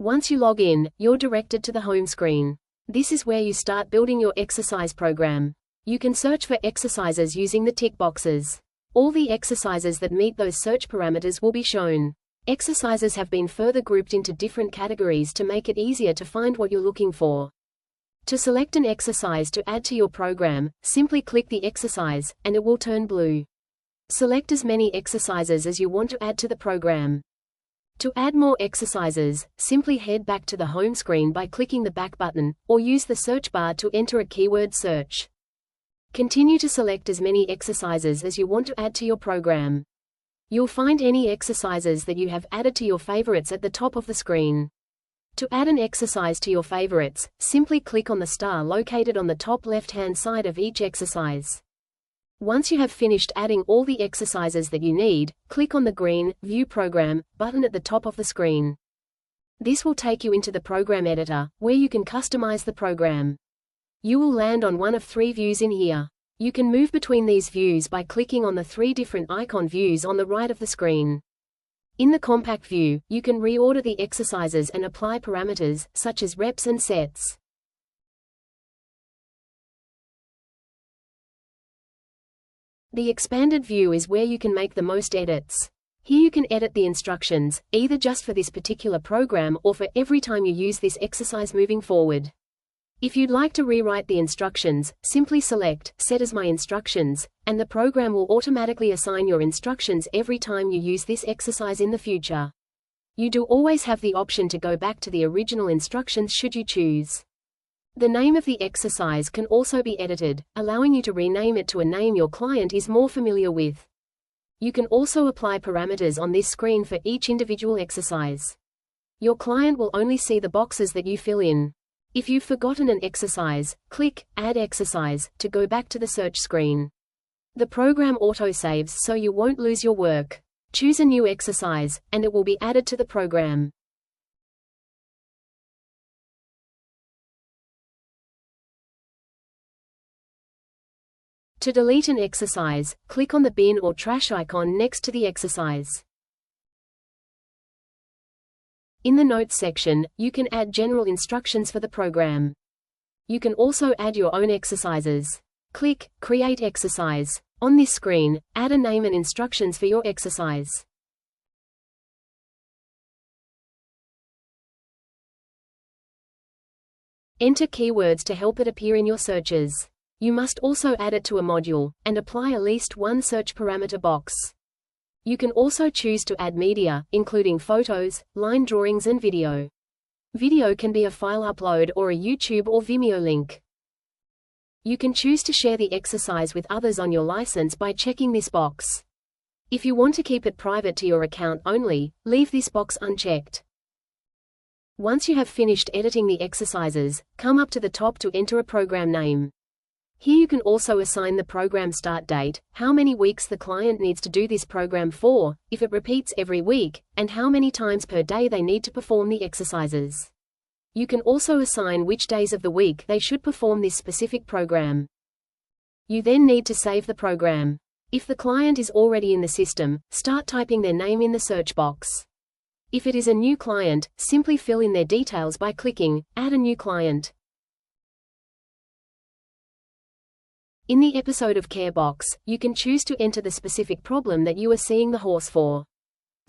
Once you log in, you're directed to the home screen. This is where you start building your exercise program. You can search for exercises using the tick boxes. All the exercises that meet those search parameters will be shown. Exercises have been further grouped into different categories to make it easier to find what you're looking for. To select an exercise to add to your program, simply click the exercise, and it will turn blue. Select as many exercises as you want to add to the program. To add more exercises, simply head back to the home screen by clicking the back button, or use the search bar to enter a keyword search. Continue to select as many exercises as you want to add to your program. You'll find any exercises that you have added to your favorites at the top of the screen. To add an exercise to your favorites, simply click on the star located on the top left-hand side of each exercise. Once you have finished adding all the exercises that you need, click on the green View Program button at the top of the screen. This will take you into the program editor, where you can customize the program. You will land on one of 3 views in here. You can move between these views by clicking on the 3 different icon views on the right of the screen. In the compact view, you can reorder the exercises and apply parameters, such as reps and sets. The expanded view is where you can make the most edits. Here you can edit the instructions, either just for this particular program or for every time you use this exercise moving forward. If you'd like to rewrite the instructions, simply select Set as My Instructions, and the program will automatically assign your instructions every time you use this exercise in the future. You do always have the option to go back to the original instructions should you choose. The name of the exercise can also be edited, allowing you to rename it to a name your client is more familiar with. You can also apply parameters on this screen for each individual exercise. Your client will only see the boxes that you fill in. If you've forgotten an exercise, click Add Exercise to go back to the search screen. The program autosaves so you won't lose your work. Choose a new exercise, and it will be added to the program. To delete an exercise, click on the bin or trash icon next to the exercise. In the Notes section, you can add general instructions for the program. You can also add your own exercises. Click Create Exercise. On this screen, add a name and instructions for your exercise. Enter keywords to help it appear in your searches. You must also add it to a module, and apply at least one search parameter box. You can also choose to add media, including photos, line drawings and video. Video can be a file upload or a YouTube or Vimeo link. You can choose to share the exercise with others on your license by checking this box. If you want to keep it private to your account only, leave this box unchecked. Once you have finished editing the exercises, come up to the top to enter a program name. Here you can also assign the program start date, how many weeks the client needs to do this program for, if it repeats every week, and how many times per day they need to perform the exercises. You can also assign which days of the week they should perform this specific program. You then need to save the program. If the client is already in the system, start typing their name in the search box. If it is a new client, simply fill in their details by clicking Add a New Client. In the episode of Care box, you can choose to enter the specific problem that you are seeing the horse for.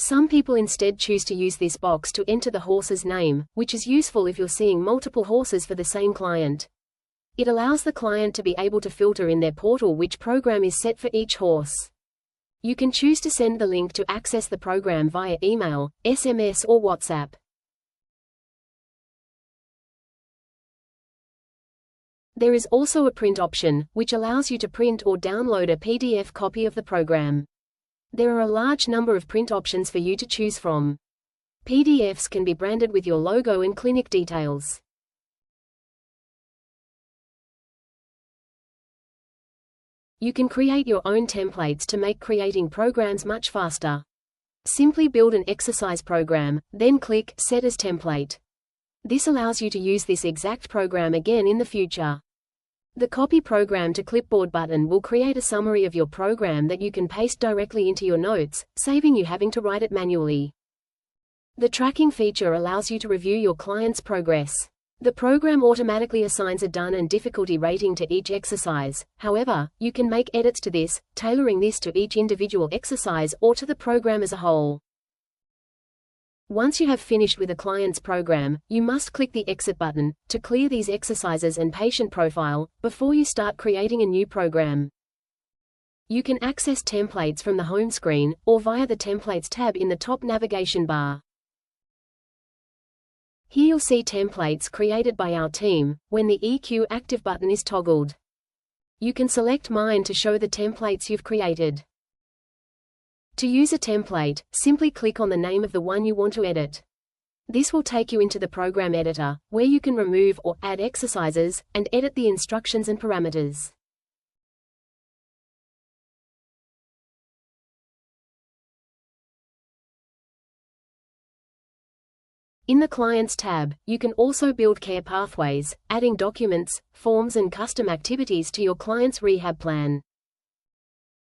Some people instead choose to use this box to enter the horse's name, which is useful if you're seeing multiple horses for the same client. It allows the client to be able to filter in their portal which program is set for each horse. You can choose to send the link to access the program via email, SMS or WhatsApp. There is also a print option, which allows you to print or download a PDF copy of the program. There are a large number of print options for you to choose from. PDFs can be branded with your logo and clinic details. You can create your own templates to make creating programs much faster. Simply build an exercise program, then click Set as Template. This allows you to use this exact program again in the future. The Copy Program to Clipboard button will create a summary of your program that you can paste directly into your notes, saving you having to write it manually. The tracking feature allows you to review your client's progress. The program automatically assigns a done and difficulty rating to each exercise. However, you can make edits to this, tailoring this to each individual exercise or to the program as a whole. Once you have finished with a client's program, you must click the Exit button to clear these exercises and patient profile before you start creating a new program. You can access templates from the home screen or via the Templates tab in the top navigation bar. Here you'll see templates created by our team when the EQ Active button is toggled. You can select Mine to show the templates you've created. To use a template, simply click on the name of the one you want to edit. This will take you into the program editor, where you can remove or add exercises, and edit the instructions and parameters. In the Clients tab, you can also build care pathways, adding documents, forms and custom activities to your client's rehab plan.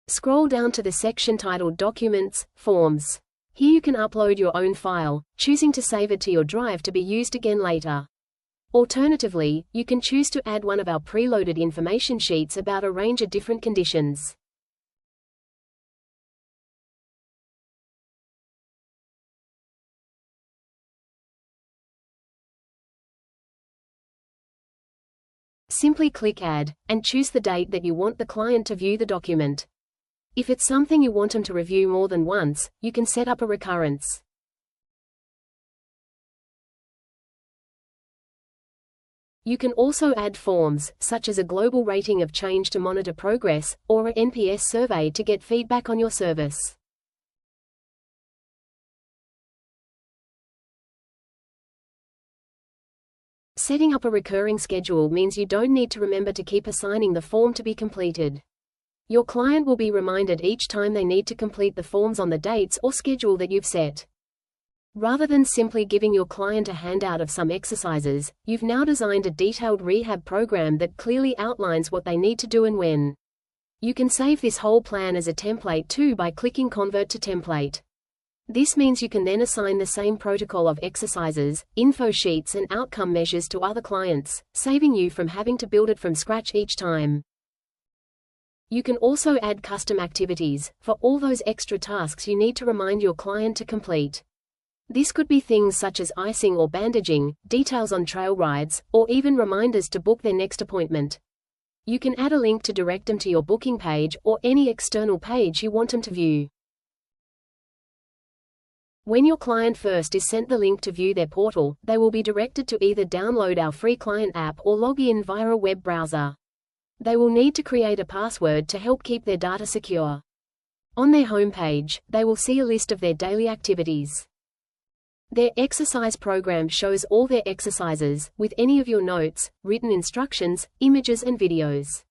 Scroll down to the section titled Documents, Forms. Here you can upload your own file, choosing to save it to your drive to be used again later. Alternatively, you can choose to add one of our preloaded information sheets about a range of different conditions. Simply click Add, and choose the date that you want the client to view the document. If it's something you want them to review more than once, you can set up a recurrence. You can also add forms, such as a global rating of change to monitor progress, or an NPS survey to get feedback on your service. Setting up a recurring schedule means you don't need to remember to keep assigning the form to be completed. Your client will be reminded each time they need to complete the forms on the dates or schedule that you've set. Rather than simply giving your client a handout of some exercises, you've now designed a detailed rehab program that clearly outlines what they need to do and when. You can save this whole plan as a template too by clicking Convert to Template. This means you can then assign the same protocol of exercises, info sheets and outcome measures to other clients, saving you from having to build it from scratch each time. You can also add custom activities for all those extra tasks you need to remind your client to complete. This could be things such as icing or bandaging, details on trail rides, or even reminders to book their next appointment. You can add a link to direct them to your booking page or any external page you want them to view. When your client first is sent the link to view their portal, they will be directed to either download our free client app or log in via a web browser. They will need to create a password to help keep their data secure. On their home page, they will see a list of their daily activities. Their exercise program shows all their exercises, with any of your notes, written instructions, images and videos.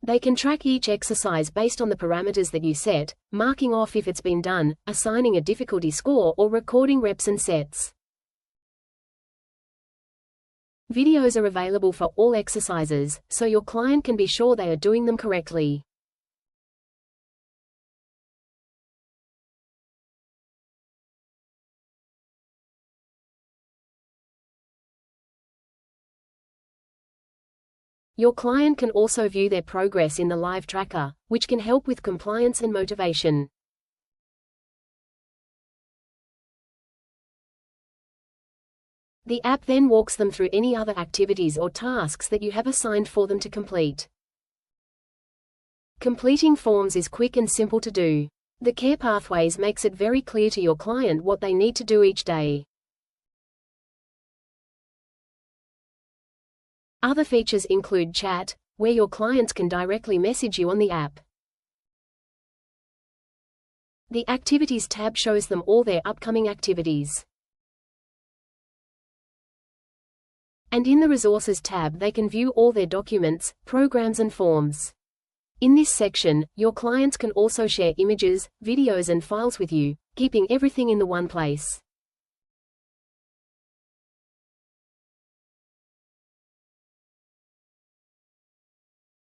They can track each exercise based on the parameters that you set, marking off if it's been done, assigning a difficulty score or recording reps and sets. Videos are available for all exercises, so your client can be sure they are doing them correctly. Your client can also view their progress in the live tracker, which can help with compliance and motivation. The app then walks them through any other activities or tasks that you have assigned for them to complete. Completing forms is quick and simple to do. The Care Pathways makes it very clear to your client what they need to do each day. Other features include chat, where your clients can directly message you on the app. The Activities tab shows them all their upcoming activities. And in the Resources tab they can view all their documents, programs and forms. In this section, your clients can also share images, videos and files with you, keeping everything in the one place.